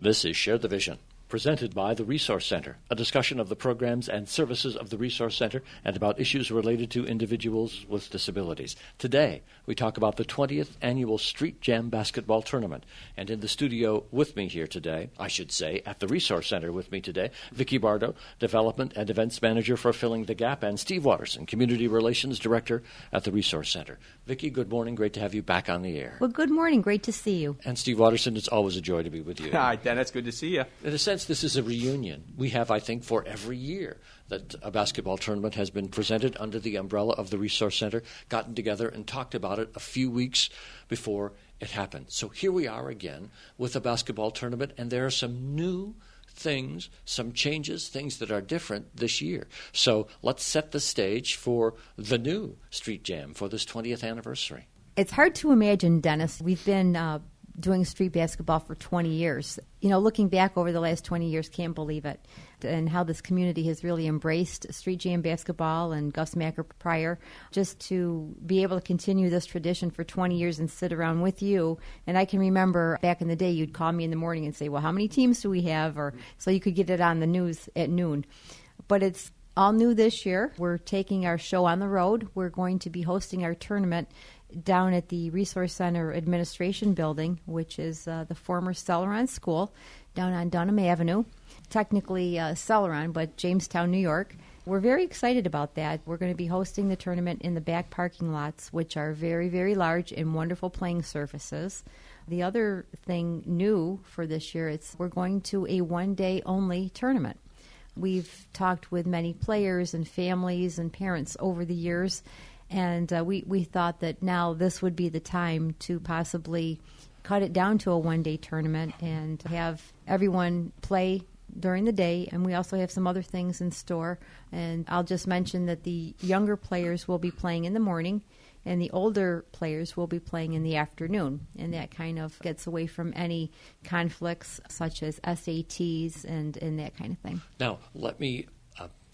This is Share the Vision, presented by the Resource Center, a discussion of the programs and services of the Resource Center and about issues related to individuals with disabilities. Today, we talk about the 20th Annual Street Jam Basketball Tournament. And in the studio with me here today, I should say, at the Resource Center with me today, Vicki Bardo, Development and Events Manager for Filling the Gap, and Steve Watterson, Community Relations Director at the Resource Center. Vicki, good morning. Great to have you back on the air. Well, good morning. Great to see you. And Steve Watterson, it's always a joy to be with you. Hi, Dennis. Good to see you. In a sense, this is a reunion. We have, I think, for every year that a basketball tournament has been presented under the umbrella of the Resource Center, gotten together and talked about it a few weeks before it happened. So here we are again with a basketball tournament, and there are some new things, some changes, things that are different this year. So let's set the stage for the new Street Jam for this 20th anniversary. It's hard to imagine, Dennis. We've been doing street basketball for 20 years. You know, looking back over the last 20 years, can't believe it. And how this community has really embraced Street Jam basketball and Gus Macker prior, just to be able to continue this tradition for 20 years and sit around with you. And I can remember back in the day, you'd call me in the morning and say, well, how many teams do we have? Or so you could get it on the news at noon. But it's all new this year. We're taking our show on the road. We're going to be hosting our tournament down at the Resource Center Administration Building, which is the former Celeron School down on Dunham Avenue. Technically Celeron, but Jamestown, New York. We're very excited about that. We're going to be hosting the tournament in the back parking lots, which are very, very large and wonderful playing surfaces. The other thing new for this year, we're going to a one-day only tournament. We've talked with many players and families and parents over the years, and we thought that now this would be the time to possibly cut it down to a one-day tournament and have everyone play during the day. And we also have some other things in store. And I'll just mention that the younger players will be playing in the morning and the older players will be playing in the afternoon. And that kind of gets away from any conflicts such as SATs and that kind of thing. Now, let me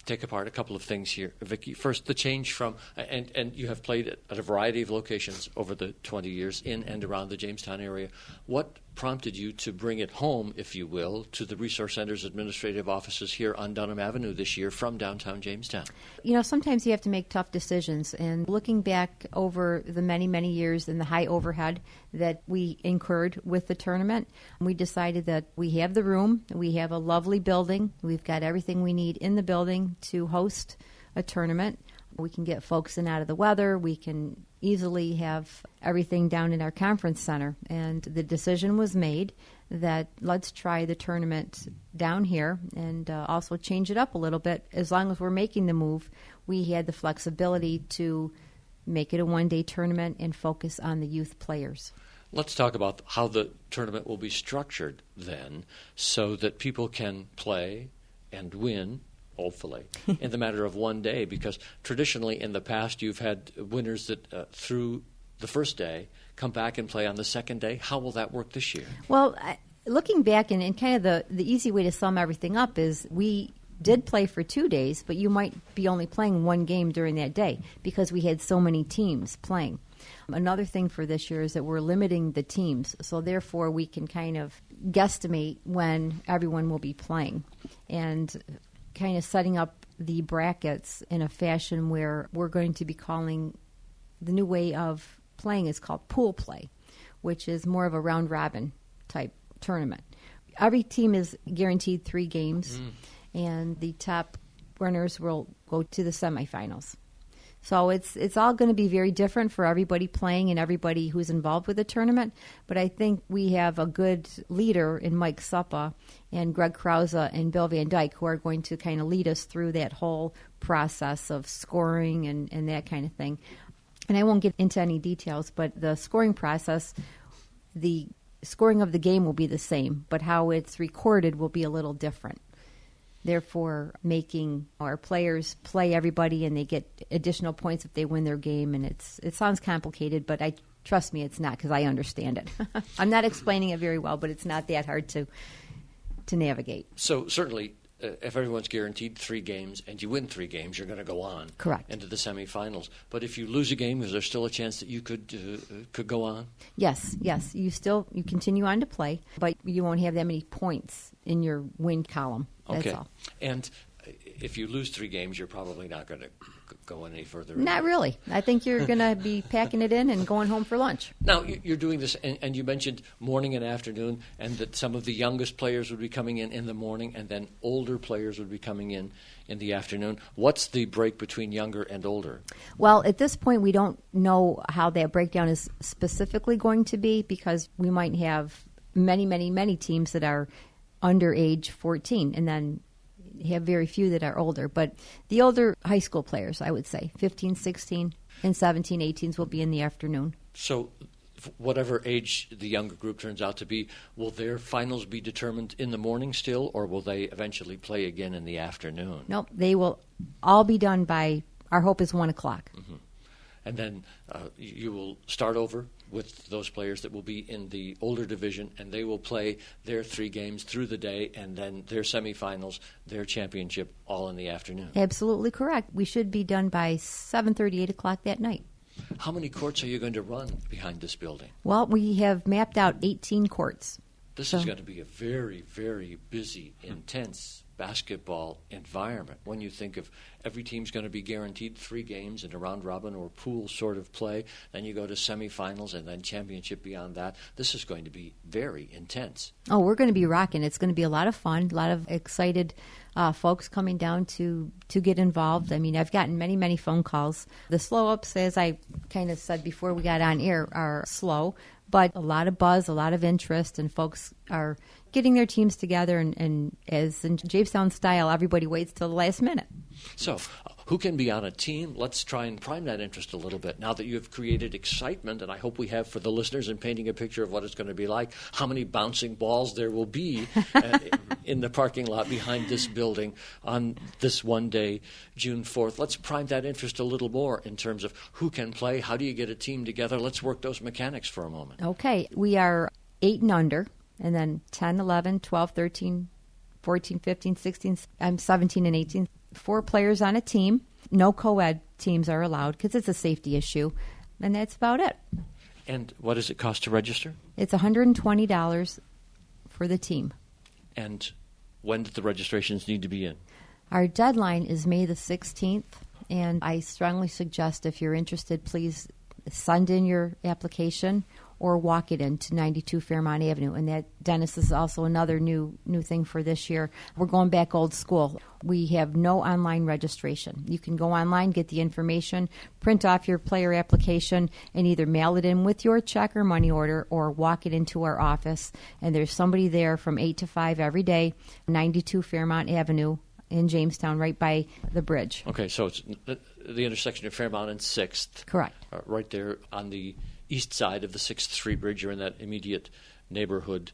take apart a couple of things here, Vicki. First, the change from, and you have played at a variety of locations over the 20 years in and around the Jamestown area. What prompted you to bring it home, if you will, to the Resource Center's administrative offices here on Dunham Avenue this year from downtown Jamestown? You know, sometimes you have to make tough decisions. And looking back over the many, many years and the high overhead that we incurred with the tournament, we decided that we have the room, we have a lovely building, we've got everything we need in the building to host a tournament. We can get folks in out of the weather. We can easily have everything down in our conference center. And the decision was made that let's try the tournament down here and also change it up a little bit. As long as we're making the move, we had the flexibility to make it a one-day tournament and focus on the youth players. Let's talk about how the tournament will be structured then so that people can play and win, hopefully, in the matter of one day, because traditionally in the past you've had winners that through the first day come back and play on the second day. How will that work this year? Well, looking back and kind of the easy way to sum everything up is we did play for 2 days, but you might be only playing one game during that day because we had so many teams playing. Another thing for this year is that we're limiting the teams, so therefore we can kind of guesstimate when everyone will be playing and kind of setting up the brackets in a fashion where we're going to be calling the new way of playing is called pool play, which is more of a round-robin type tournament. Every team is guaranteed 3 games, and the top winners will go to the semifinals. So it's all going to be very different for everybody playing and everybody who's involved with the tournament. But I think we have a good leader in Mike Suppa and Greg Krause and Bill Van Dyke who are going to kind of lead us through that whole process of scoring and that kind of thing. And I won't get into any details, but the scoring process, the scoring of the game will be the same, but how it's recorded will be a little different. Therefore, making our players play everybody and they get additional points if they win their game. And it sounds complicated, but trust me, it's not, because I understand it. I'm not explaining it very well, but it's not that hard to navigate. So certainly if everyone's guaranteed 3 games and you win 3 games, you're going to go on. Correct. Into the semifinals. But if you lose a game, is there still a chance that you could go on? Yes. You continue on to play, but you won't have that many points in your win column. That's Okay. all. And if you lose 3 games, you're probably not going to go any further. Not really. I think you're going to be packing it in and going home for lunch. Now, you're doing this, and you mentioned morning and afternoon, and that some of the youngest players would be coming in the morning, and then older players would be coming in the afternoon. What's the break between younger and older? Well, at this point, we don't know how that breakdown is specifically going to be because we might have many teams that are under age 14, and then have very few that are older. But the older high school players, I would say, 15, 16, and 17, 18s will be in the afternoon. So whatever age the younger group turns out to be, will their finals be determined in the morning still, or will they eventually play again in the afternoon? Nope, they will all be done by, our hope is 1 o'clock. Mm-hmm. And then you will start over with those players that will be in the older division, and they will play their 3 games through the day, and then their semifinals, their championship, all in the afternoon. Absolutely correct. We should be done by 7:30, 8 o'clock that night. How many courts are you going to run behind this building? Well, we have mapped out 18 courts. This is going to be a very, very busy, intense basketball environment. When you think of every team's going to be guaranteed 3 games in a round-robin or pool sort of play, then you go to semifinals and then championship beyond that. This is going to be very intense. Oh, we're going to be rocking. It's going to be a lot of fun, a lot of excited folks coming down to get involved. I mean, I've gotten many phone calls. The slow-ups, as I kind of said before we got on air, are slow, but a lot of buzz, a lot of interest, and folks are getting their teams together, and as in Jamestown style, everybody waits till the last minute. So, who can be on a team? Let's try and prime that interest a little bit. Now that you have created excitement, and I hope we have for the listeners in painting a picture of what it's going to be like, how many bouncing balls there will be in the parking lot behind this building on this one day, June 4th. Let's prime that interest a little more in terms of who can play, how do you get a team together. Let's work those mechanics for a moment. Okay, we are 8 and under, and then 10, 11, 12, 13, 14, 15, 16, 17, and 18. 4 players on a team. No co-ed teams are allowed because it's a safety issue, and that's about it. And what does it cost to register? It's $120 for the team. And when do the registrations need to be in? Our deadline is May the 16th, and I strongly suggest if you're interested, please send in your application or walk it in to 92 Fairmont Avenue. And that, Dennis, is also another new thing for this year. We're going back old school. We have no online registration. You can go online, get the information, print off your player application, and either mail it in with your check or money order or walk it into our office. And there's somebody there from 8 to 5 every day, 92 Fairmont Avenue in Jamestown, right by the bridge. Okay, so it's the intersection of Fairmont and 6th. Correct. Right there on the east side of the 6th Street Bridge. You're in that immediate neighborhood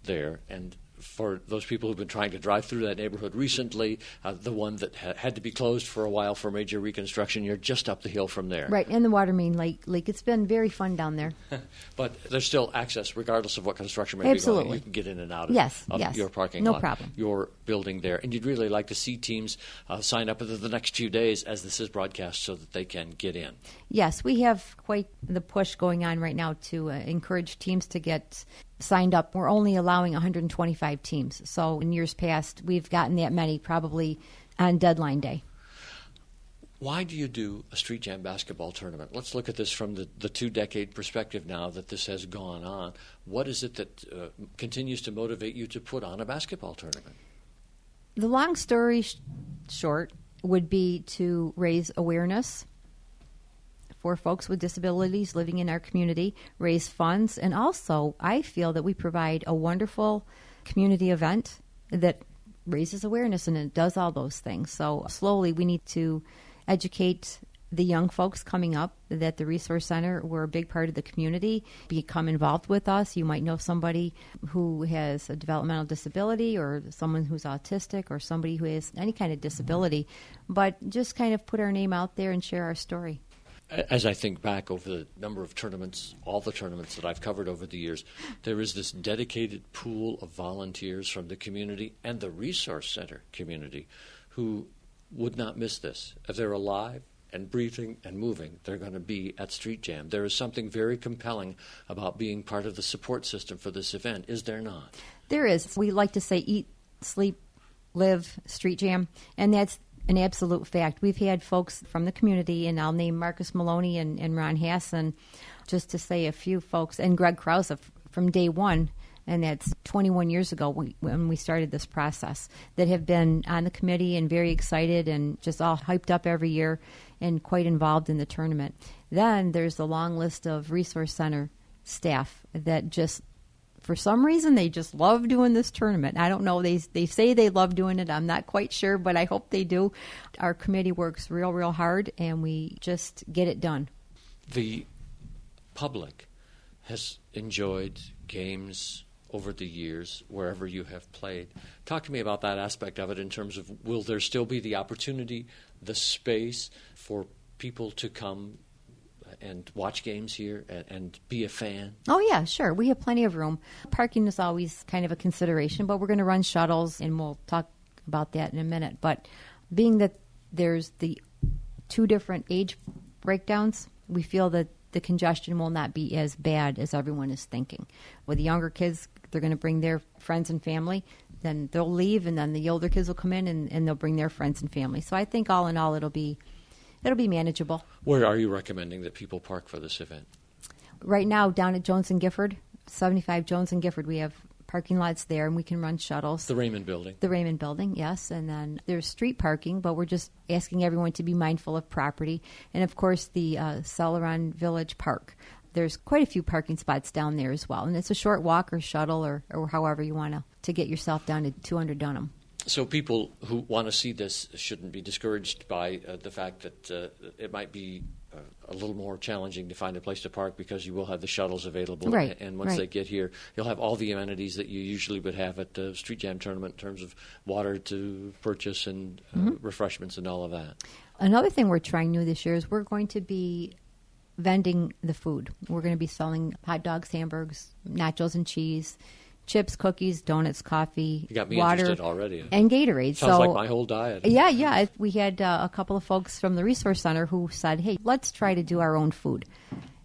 there. And for those people who've been trying to drive through that neighborhood recently, the one that had to be closed for a while for major reconstruction, you're just up the hill from there. Right, and the water main leak. It's been very fun down there. But there's still access, regardless of what construction may be going on. You can get in and out of your parking lot. No problem. Your building there. And you'd really like to see teams sign up within the next few days as this is broadcast so that they can get in. Yes, we have quite the push going on right now to encourage teams to get signed up. We're only allowing 125 teams. So in years past, we've gotten that many probably on deadline day. Why do you do a Street Jam basketball tournament? Let's look at this from the 2-decade perspective now that this has gone on. What is it that continues to motivate you to put on a basketball tournament? The long story short would be to raise awareness for folks with disabilities living in our community, raise funds, and also I feel that we provide a wonderful community event that raises awareness, and it does all those things. So slowly we need to educate the young folks coming up that the Resource Center, we're a big part of the community. Become involved with us. You might know somebody who has a developmental disability or someone who's autistic or somebody who has any kind of disability, but just kind of put our name out there and share our story. As I think back over the number of tournaments, all the tournaments that I've covered over the years, there is this dedicated pool of volunteers from the community and the Resource Center community who would not miss this. If they're alive and breathing and moving, they're going to be at Street Jam. There is something very compelling about being part of the support system for this event, is there not? There is. We like to say eat, sleep, live Street Jam, and that's an absolute fact. We've had folks from the community, and I'll name Marcus Maloney and Ron Hassan, just to say a few folks, and Greg Krause from day one, and that's 21 years ago when we started this process, that have been on the committee and very excited and just all hyped up every year and quite involved in the tournament. Then there's a long list of Resource Center staff that just, for some reason, they just love doing this tournament. I don't know. They say they love doing it. I'm not quite sure, but I hope they do. Our committee works real hard, and we just get it done. The public has enjoyed games over the years wherever you have played. Talk to me about that aspect of it in terms of, will there still be the opportunity, the space for people to come and watch games here and be a fan? Oh, yeah, sure. We have plenty of room. Parking is always kind of a consideration, but we're going to run shuttles, and we'll talk about that in a minute. But being that there's the two different age breakdowns, we feel that the congestion will not be as bad as everyone is thinking. With the younger kids, they're going to bring their friends and family. Then they'll leave, and then the older kids will come in, and they'll bring their friends and family. So I think all in all, it'll be manageable. Where are you recommending that people park for this event? Right now, down at Jones and Gifford, 75 Jones and Gifford, we have parking lots there, and we can run shuttles. The Raymond Building. The Raymond Building, yes. And then there's street parking, but we're just asking everyone to be mindful of property. And, of course, the Celeron Village Park. There's quite a few parking spots down there as well. And it's a short walk or shuttle or however you want to get yourself down to 200 Dunham. So people who want to see this shouldn't be discouraged by the fact that it might be a little more challenging to find a place to park, because you will have the shuttles available. Right, and once they get here, you'll have all the amenities that you usually would have at the Street Jam tournament in terms of water to purchase and refreshments and all of that. Another thing we're trying new this year is we're going to be vending the food. We're going to be selling hot dogs, hamburgers, nachos and cheese, chips, cookies, donuts, coffee, you got me water, interested already. And Gatorade. Sounds like my whole diet. Yeah. We had a couple of folks from the Resource Center who said, hey, let's try to do our own food.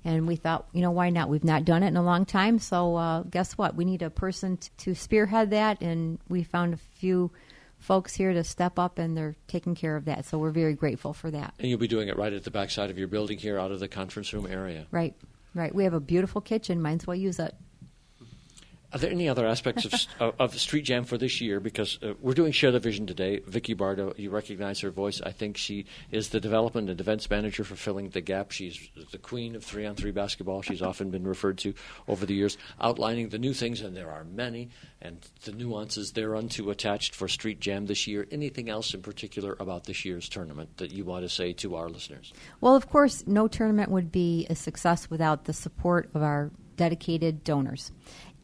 And we thought, why not? We've not done it in a long time, so guess what? We need a person to spearhead that, and we found a few folks here to step up, and they're taking care of that. So we're very grateful for that. And you'll be doing it right at the backside of your building here, out of the conference room area. Right. We have a beautiful kitchen. Might as well use it. Are there any other aspects of Street Jam for this year? Because we're doing Share the Vision today. Vicki Bardo, you recognize her voice. I think she is the development and events manager for Filling the Gap. She's the queen of 3-on-3 basketball. She's often been referred to over the years, outlining the new things, and there are many, and the nuances thereunto attached for Street Jam this year. Anything else in particular about this year's tournament that you want to say to our listeners? Well, of course, no tournament would be a success without the support of our dedicated donors.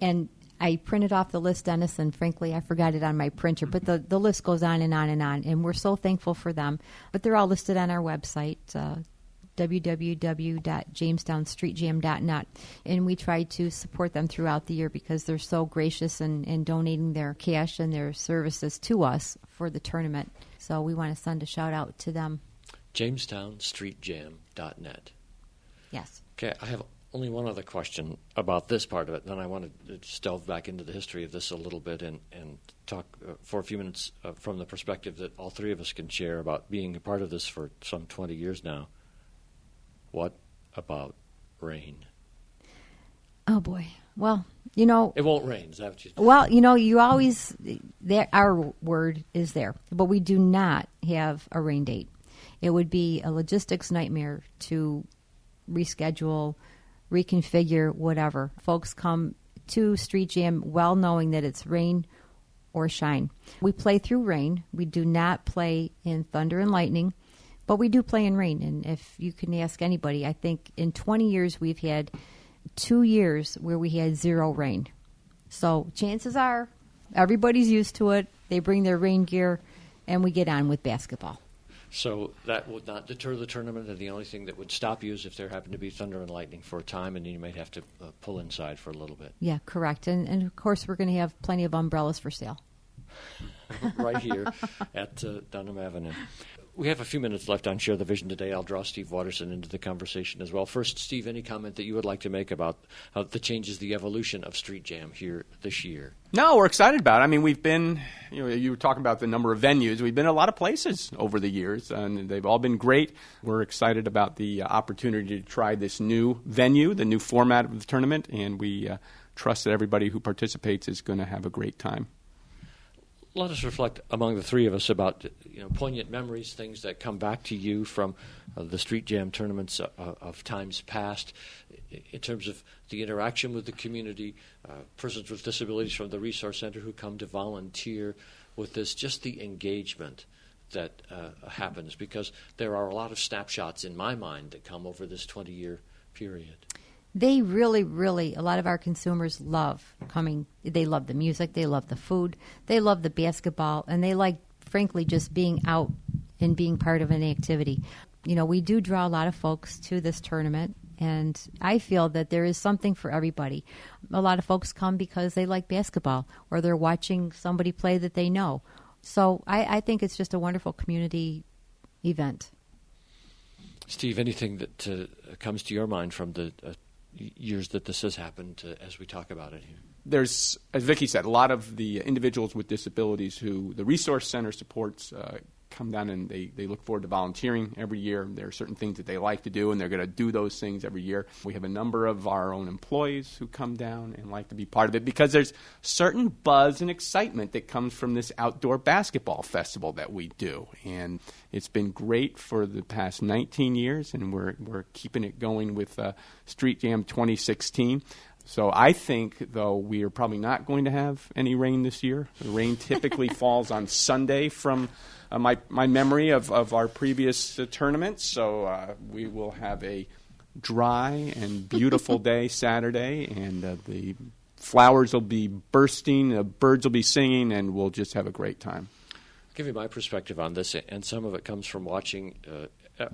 And I printed off the list, Dennis, and frankly, I forgot it on my printer. But the list goes on and on and on, and we're so thankful for them. But they're all listed on our website, www.jamestownstreetjam.net. And we try to support them throughout the year because they're so gracious in donating their cash and their services to us for the tournament. So we want to send a shout-out to them. Jamestownstreetjam.net. Yes. Okay, I have only one other question about this part of it, and then I want to just delve back into the history of this a little bit and talk for a few minutes from the perspective that all three of us can share about being a part of this for some 20 years now. What about rain? Oh, boy. Well, It won't rain, is that what you think? Well, you always, our word is there, but we do not have a rain date. It would be a logistics nightmare to reschedule, reconfigure, whatever. Folks come to Street Jam well knowing that it's rain or shine. We play through rain. We do not play in thunder and lightning, but we do play in rain. And if you can ask anybody, I think in 20 years we've had 2 years where we had zero rain. So chances are everybody's used to it. They bring their rain gear, and we get on with basketball. So that would not deter the tournament, and the only thing that would stop you is if there happened to be thunder and lightning for a time, and then you might have to pull inside for a little bit. Yeah, correct. And of course, we're going to have plenty of umbrellas for sale. Right here at Dunham Avenue. We have a few minutes left on Share the Vision today. I'll draw Steve Watterson into the conversation as well. First, Steve, any comment that you would like to make about the changes, the evolution of Street Jam here this year? No, we're excited about it. I mean, we've been, you were talking about the number of venues. We've been in a lot of places over the years, and they've all been great. We're excited about the opportunity to try this new venue, the new format of the tournament, and we trust that everybody who participates is going to have a great time. Let us reflect among the three of us about poignant memories, things that come back to you from the Street Jam tournaments of times past, in terms of the interaction with the community, persons with disabilities from the Resource Center who come to volunteer with this, just the engagement that happens, because there are a lot of snapshots in my mind that come over this 20-year period. They really, really, a lot of our consumers love coming. They love the music. They love the food. They love the basketball. And they like, frankly, just being out and being part of an activity. We do draw a lot of folks to this tournament, and I feel that there is something for everybody. A lot of folks come because they like basketball, or they're watching somebody play that they know. So I think it's just a wonderful community event. Steve, anything that comes to your mind from the years that this has happened as we talk about it here? There's, as Vicki said, a lot of the individuals with disabilities who the Resource Center supports come down and they look forward to volunteering every year. There are certain things that they like to do, and they're going to do those things every year. We have a number of our own employees who come down and like to be part of it because there's certain buzz and excitement that comes from this outdoor basketball festival that we do. And it's been great for the past 19 years, and we're keeping it going with Street Jam 2016. So I think, though, we are probably not going to have any rain this year. The rain typically falls on Sunday from my memory of our previous tournaments. So we will have a dry and beautiful day Saturday, and the flowers will be bursting, the birds will be singing, and we'll just have a great time. I'll give you my perspective on this, and some of it comes from watching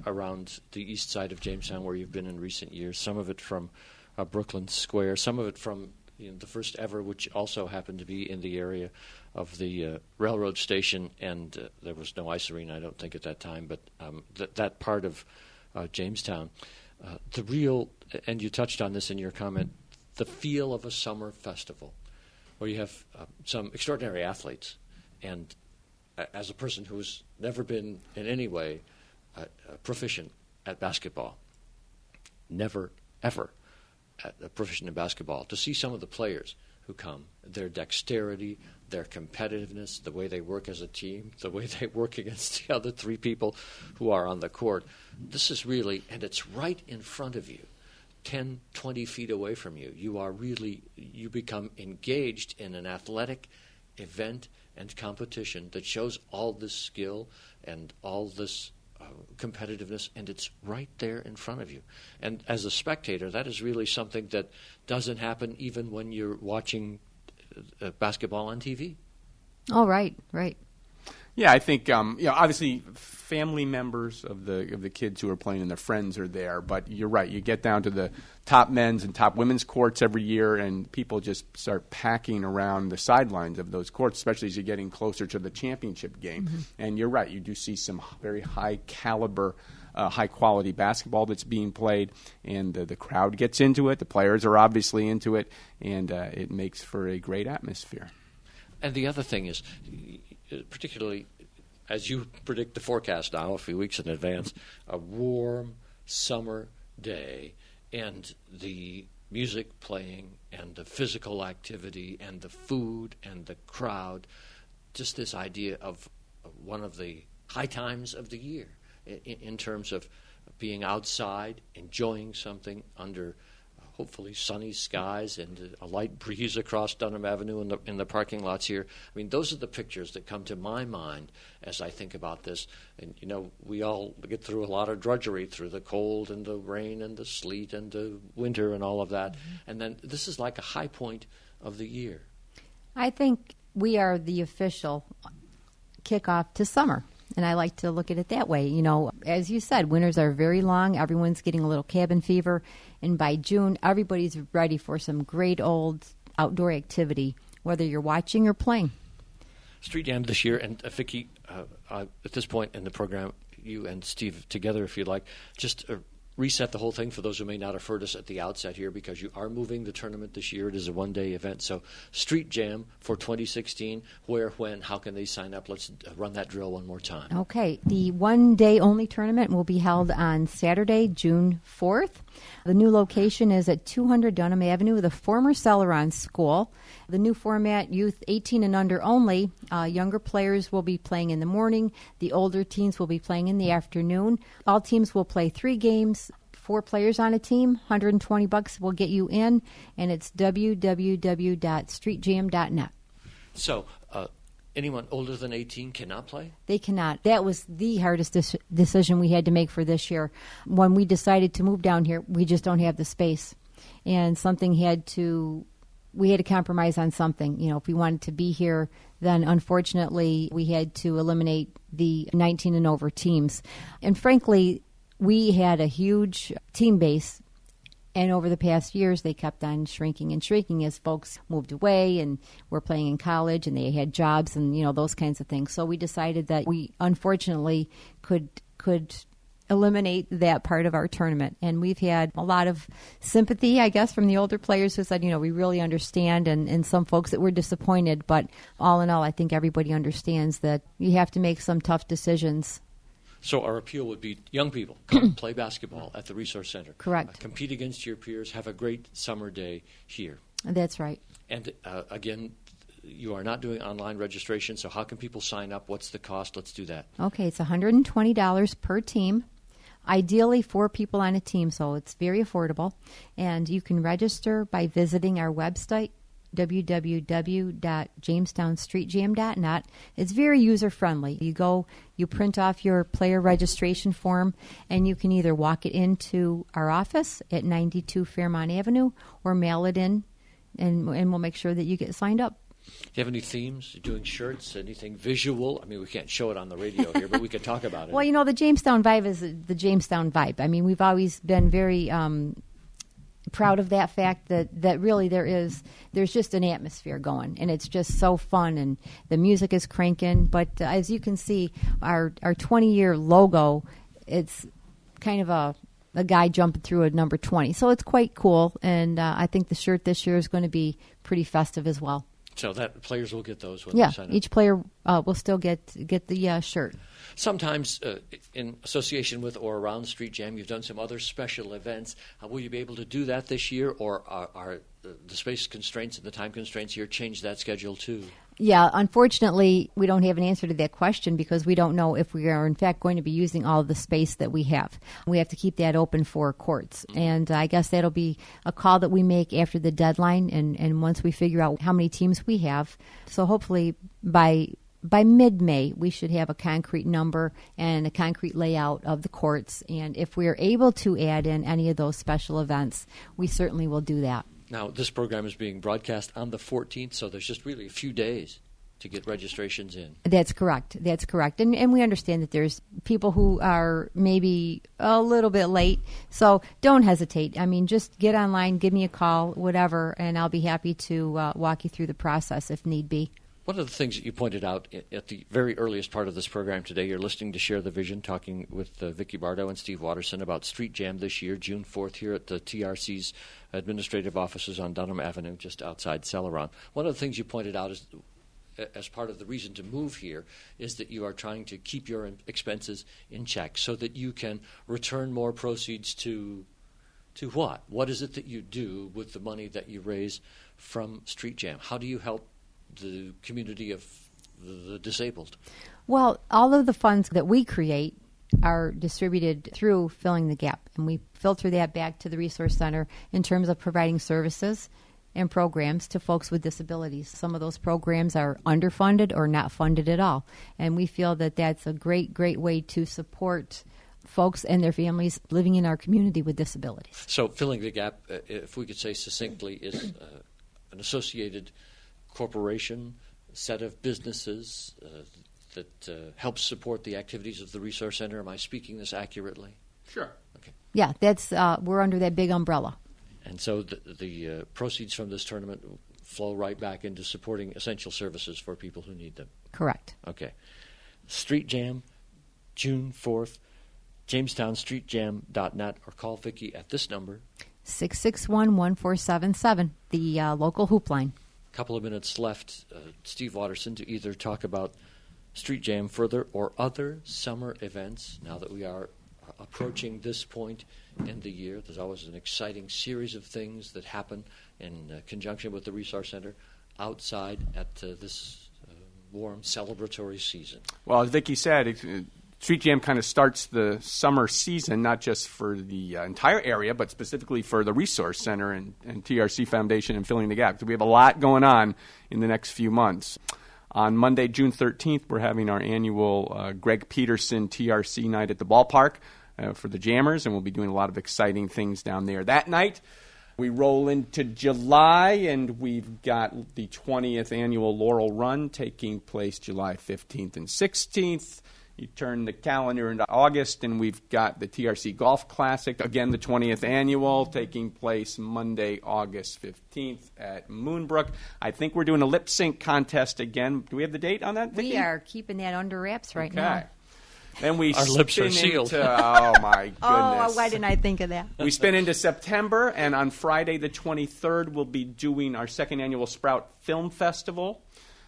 around the east side of Jamestown, where you've been in recent years, some of it from Brooklyn Square, some of it from the first ever, which also happened to be in the area of the railroad station, and there was no ice arena, I don't think, at that time, but that part of Jamestown, the real, and you touched on this in your comment, the feel of a summer festival, where you have some extraordinary athletes, and as a person who's never been in any way proficient at basketball, never, ever proficient in basketball, to see some of the players who come, their dexterity, their competitiveness, the way they work as a team, the way they work against the other three people who are on the court, this is really, and it's right in front of you, 10, 20 feet away from you. You become engaged in an athletic event and competition that shows all this skill and all this competitiveness, and it's right there in front of you. And as a spectator, that is really something that doesn't happen even when you're watching basketball on TV. Oh, right. Yeah, I think obviously family members of the kids who are playing and their friends are there, but you're right. You get down to the top men's and top women's courts every year, and people just start packing around the sidelines of those courts, especially as you're getting closer to the championship game. Mm-hmm. And you're right. You do see some very high caliber, high quality basketball that's being played, and the crowd gets into it. The players are obviously into it, and it makes for a great atmosphere. And the other thing is, particularly as you predict the forecast now a few weeks in advance, a warm summer day, and the music playing and the physical activity and the food and the crowd, just this idea of one of the high times of the year in terms of being outside, enjoying something under hopefully sunny skies and a light breeze across Dunham Avenue in the parking lots here. I mean, those are the pictures that come to my mind as I think about this. And, we all get through a lot of drudgery through the cold and the rain and the sleet and the winter and all of that. Mm-hmm. And then this is like a high point of the year. I think we are the official kickoff to summer. And I like to look at it that way. You know, as you said, winters are very long. Everyone's getting a little cabin fever. And by June, everybody's ready for some great old outdoor activity, whether you're watching or playing. Street Jam this year, and Vicki, at this point in the program, you and Steve together, if you'd like, just reset the whole thing for those who may not have heard us at the outset here, because you are moving the tournament this year. It is a one-day event. So Street Jam for 2016, where, when, how can they sign up? Let's run that drill one more time. Okay. The one-day only tournament will be held on Saturday, June 4th. The new location is at 200 Dunham Avenue, the former Celeron School. The new format, youth 18 and under only. Younger players will be playing in the morning. The older teams will be playing in the afternoon. All teams will play 3 games, 4 players on a team. $120 will get you in, and it's www.streetjam.net. So, anyone older than 18 cannot play? They cannot. That was the hardest decision we had to make for this year. When we decided to move down here, we just don't have the space. And we had to compromise on something. You know, if we wanted to be here, then unfortunately we had to eliminate the 19 and over teams. And frankly, we had a huge team base, and over the past years they kept on shrinking and shrinking as folks moved away and were playing in college and they had jobs and, you know, those kinds of things. So we decided that we unfortunately could eliminate that part of our tournament. And we've had a lot of sympathy, I guess, from the older players who said, you know, we really understand, and some folks that were disappointed. But all in all, I think everybody understands that you have to make some tough decisions. So our appeal would be young people, come play basketball at the Resource Center. Correct. Compete against your peers. Have a great summer day here. That's right. And again, you are not doing online registration, so how can people sign up? What's the cost? Let's do that. Okay, it's $120 per team. Ideally 4 people on a team, so it's very affordable. And you can register by visiting our website, www.jamestownstreetjam.net. It's very user-friendly. You go, you print off your player registration form, and you can either walk it into our office at 92 Fairmont Avenue or mail it in, and we'll make sure that you get signed up. Do you have any themes? Doing shirts? Anything visual? I mean, we can't show it on the radio here, but we could talk about it. Well, you know, the Jamestown vibe is the Jamestown vibe. I mean, we've always been very proud of that fact that really there's just an atmosphere going, and it's just so fun, and the music is cranking. But as you can see, our 20-year logo, it's kind of a guy jumping through a number 20. So it's quite cool, and I think the shirt this year is going to be pretty festive as well. So that players will get those when they sign up. Each player will still get the shirt. Sometimes in association with or around Street Jam, you've done some other special events. Will you be able to do that this year, or are the space constraints and the time constraints here change that schedule too? Yeah, unfortunately, we don't have an answer to that question because we don't know if we are, in fact, going to be using all of the space that we have. We have to keep that open for courts. Mm-hmm. And I guess that'll be a call that we make after the deadline and once we figure out how many teams we have. So hopefully by mid-May, we should have a concrete number and a concrete layout of the courts. And if we are able to add in any of those special events, we certainly will do that. Now, this program is being broadcast on the 14th, so there's just really a few days to get registrations in. That's correct. That's correct. And we understand that there's people who are maybe a little bit late, so don't hesitate. I mean, just get online, give me a call, whatever, and I'll be happy to walk you through the process if need be. One of the things that you pointed out at the very earliest part of this program today, you're listening to Share the Vision, talking with Vicki Bardo and Steve Watterson about Street Jam this year, June 4th, here at the TRC's administrative offices on Dunham Avenue, just outside Celeron. One of the things you pointed out is, as part of the reason to move here, is that you are trying to keep your expenses in check so that you can return more proceeds to what? What is it that you do with the money that you raise from Street Jam? How do you help the community of the disabled? Well, all of the funds that we create are distributed through Filling the Gap, and we filter that back to the Resource Center in terms of providing services and programs to folks with disabilities. Some of those programs are underfunded or not funded at all, and we feel that that's a great way to support folks and their families living in our community with disabilities. So Filling the Gap, if we could say succinctly, is an associated corporation, set of businesses that helps support the activities of the Resource Center. Am I speaking this accurately? Sure. Okay. Yeah, that's we're under that big umbrella. And so the proceeds from this tournament flow right back into supporting essential services for people who need them. Correct. Okay. Street Jam, June 4th, JamestownStreetJam.net, or call Vicki at this number. 661-1477, the local hoop line. A couple of minutes left, Steve Watterson, to either talk about Street Jam further or other summer events. Now that we are approaching this point in the year, there's always an exciting series of things that happen in conjunction with the Resource Center outside at this warm celebratory season. Well, as Vicki said, Street Jam kind of starts the summer season, not just for the entire area, but specifically for the Resource Center and TRC Foundation and Filling the Gap. So we have a lot going on in the next few months. On Monday, June 13th, we're having our annual Greg Peterson TRC night at the ballpark for the Jammers, and we'll be doing a lot of exciting things down there that night. We roll into July, and we've got the 20th annual Laurel Run taking place July 15th and 16th. You turn the calendar into August, and we've got the TRC Golf Classic, again the 20th annual, taking place Monday, August 15th at Moonbrook. I think we're doing a lip sync contest again. Do we have the date on that, Vicki? We are keeping that under wraps right now. Then we Our lips are spin sealed. oh, my goodness. Oh, why didn't I think of that? We spin into September, and on Friday the 23rd, we'll be doing our second annual Sprout Film Festival.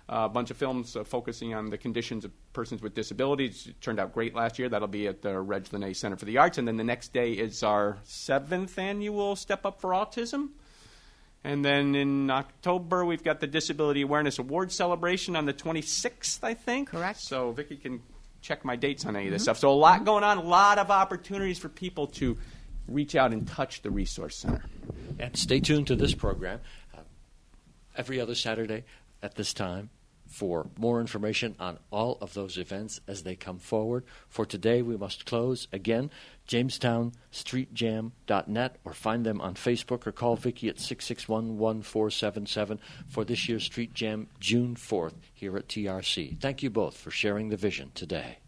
A bunch of films focusing on the conditions of persons with disabilities. It turned out great last year. That'll be at the Reg Linné Center for the Arts. And then the next day is our 7th annual Step Up for Autism. And then in October, we've got the Disability Awareness Awards celebration on the 26th, I think. Correct. So Vicki can check my dates on any of this stuff. So a lot going on, a lot of opportunities for people to reach out and touch the Resource Center. And stay tuned to this program every other Saturday at this time for more information on all of those events as they come forward. For today, we must close. Again, JamestownStreetJam.net, or find them on Facebook, or call Vicki at 661-1477 for this year's Street Jam, June 4th, here at TRC. Thank you both for sharing the vision today.